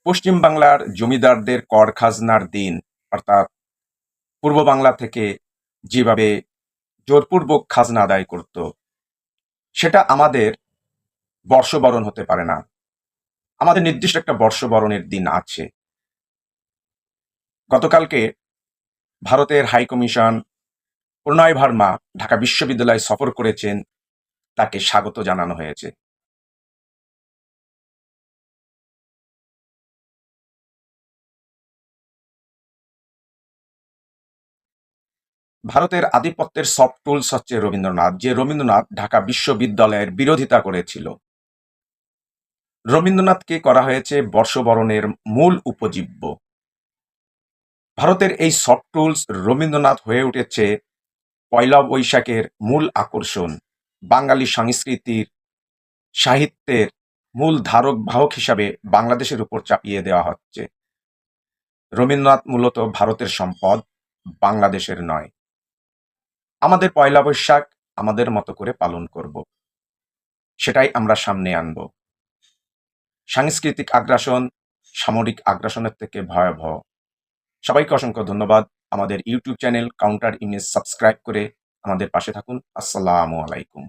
পশ্চিম বাংলার জমিদারদের কর খাজনার দিন অর্থাৎ পূর্ব বাংলা থেকে যেভাবে জোরপূর্বক খাজনা আদায় করত, সেটা আমাদের বর্ষবরণ হতে পারে না। আমাদের নির্দিষ্ট একটা বর্ষবরণের দিন আছে। গতকালকে ভারতের হাই কমিশন প্রণয় ভার্মা ঢাকা বিশ্ববিদ্যালয় সফর করেছেন, তাকে স্বাগত জানানো হয়েছে। ভারতের আধিপত্যের সফট টুলস হচ্ছে রবীন্দ্রনাথ, যে রবীন্দ্রনাথ ঢাকা বিশ্ববিদ্যালয়ের বিরোধিতা করেছিল। রবীন্দ্রনাথকে করা হয়েছে বর্ষবরণের মূল উপজীব্য। ভারতের এই সফট টুলস রবীন্দ্রনাথ হয়ে উঠেছে পয়লা বৈশাখের মূল আকর্ষণ। বাঙালি সংস্কৃতির, সাহিত্যের মূল ধারক বাহক হিসাবে বাংলাদেশের উপর চাপিয়ে দেওয়া হচ্ছে। রবীন্দ্রনাথ মূলত ভারতের সম্পদ, বাংলাদেশের নয়। আমাদের পয়লা বৈশাখ আমাদের মতো করে পালন করব, সেটাই আমরা সামনে আনব। সাংস্কৃতিক আগ্রাসন সামরিক আগ্রাসনের থেকে ভয়াবহ। সবাইকে অসংখ্য ধন্যবাদ। আমাদের YouTube channel counter image subscribe করে আমাদের পাশে থাকুন। আসসালামু আলাইকুম।